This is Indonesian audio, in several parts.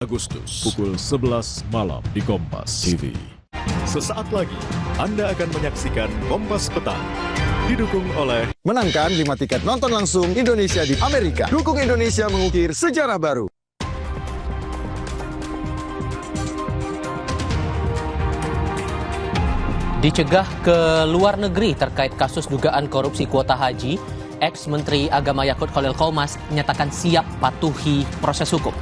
Agustus pukul 11 malam di Kompas TV. Sesaat lagi Anda akan menyaksikan Kompas Petang. Didukung oleh Menangkan 5 tiket nonton langsung Indonesia di Amerika. Dukung Indonesia mengukir sejarah baru. Dicegah ke luar negeri terkait kasus dugaan korupsi kuota haji, ex-Menteri Agama Yakut Khalil Qomas menyatakan siap patuhi proses hukum.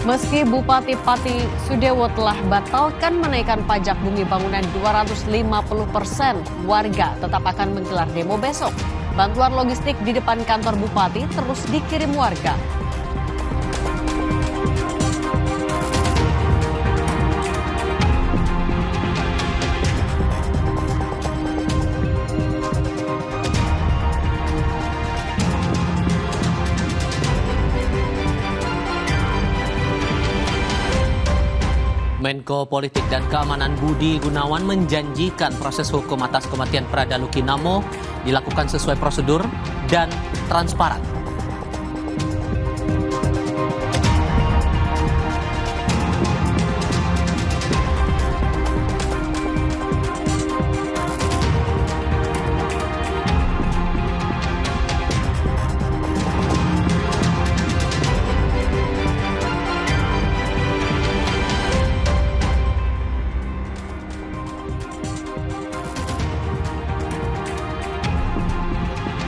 Meski Bupati Pati Sudewo telah batalkan menaikkan pajak bumi bangunan 250%, warga tetap akan menggelar demo besok. Bantuan logistik di depan kantor Bupati terus dikirim warga. Menko Politik dan Keamanan Budi Gunawan menjanjikan proses hukum atas kematian Prada Lukinamo dilakukan sesuai prosedur dan transparan.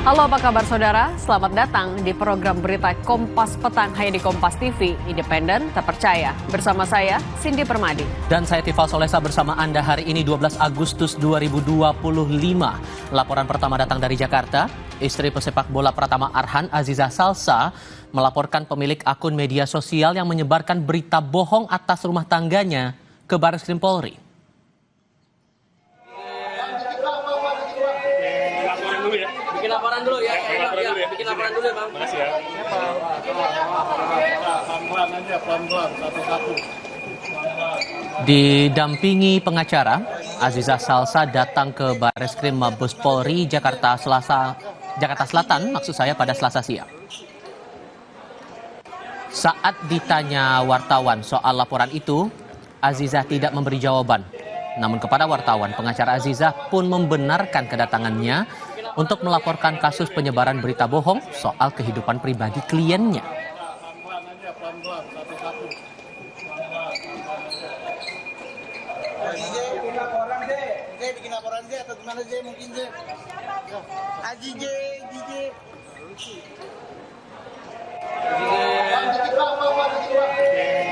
Halo, apa kabar saudara? Selamat datang di program berita Kompas Petang hanya di Kompas TV, independen, terpercaya. Bersama saya, Cindy Permadi. Dan saya Tifal Solesa bersama Anda hari ini 12 Agustus 2025. Laporan pertama datang dari Jakarta. Istri pesepak bola Pratama Arhan, Aziza Salsa, melaporkan pemilik akun media sosial yang menyebarkan berita bohong atas rumah tangganya ke Barreskrim Polri. Bikin laporan dulu ya. Bikin laporan dulu ya, Bang. Makasih ya. Pelan-pelan aja, pelan-pelan, satu-satu. Didampingi pengacara, Aziza Salsa datang ke Barreskrim Mabes Polri Jakarta Selatan pada Selasa siang. Saat ditanya wartawan soal laporan itu, Aziza tidak memberi jawaban. Namun kepada wartawan, pengacara Aziza pun membenarkan kedatangannya untuk melaporkan kasus penyebaran berita bohong soal kehidupan pribadi kliennya. Pelan-pelan aja, pelan-pelan, satu-satu. Bikin laporan Z atau gimana Z mungkin Z? Aji J.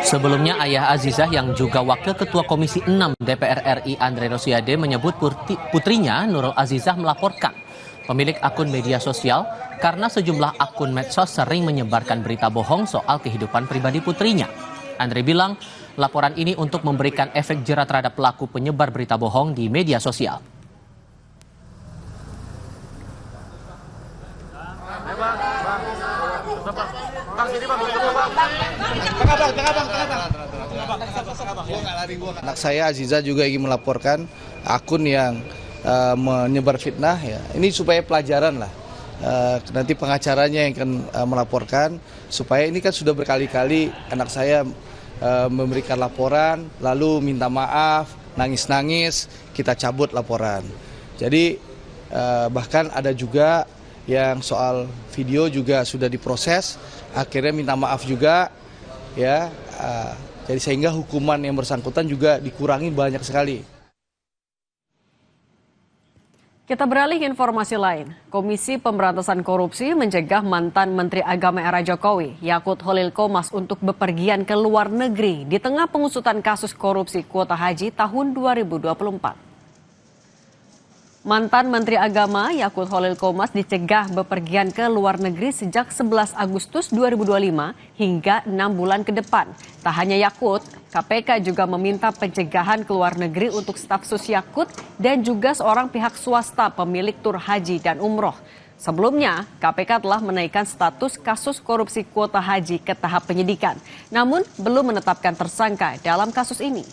Sebelumnya ayah Azizah yang juga Wakil Ketua Komisi 6 DPR RI Andre Rosiade menyebut putrinya Nurul Azizah melaporkan pemilik akun media sosial karena sejumlah akun medsos sering menyebarkan berita bohong soal kehidupan pribadi putrinya. Andre bilang laporan ini untuk memberikan efek jera terhadap pelaku penyebar berita bohong di media sosial. Anak saya Aziza juga ingin melaporkan akun yang menyebar fitnah ya. Ini supaya pelajaran lah. Nanti pengacaranya yang akan melaporkan supaya ini kan sudah berkali-kali anak saya memberikan laporan lalu minta maaf, nangis-nangis, kita cabut laporan. Jadi bahkan ada juga yang soal video juga sudah diproses, akhirnya minta maaf juga ya. Jadi sehingga hukuman yang bersangkutan juga dikurangi banyak sekali. Kita beralih ke informasi lain. Komisi Pemberantasan Korupsi mencegah mantan Menteri Agama era Jokowi, Yakut Khalil Qomas, untuk bepergian ke luar negeri di tengah pengusutan kasus korupsi kuota haji tahun 2024. Mantan Menteri Agama Yakut Khalil Qomas dicegah bepergian ke luar negeri sejak 11 Agustus 2025 hingga 6 bulan ke depan. Tak hanya Yakut, KPK juga meminta pencegahan ke luar negeri untuk staf sus Yakut dan juga seorang pihak swasta pemilik tur haji dan umroh. Sebelumnya, KPK telah menaikkan status kasus korupsi kuota haji ke tahap penyidikan, namun belum menetapkan tersangka dalam kasus ini.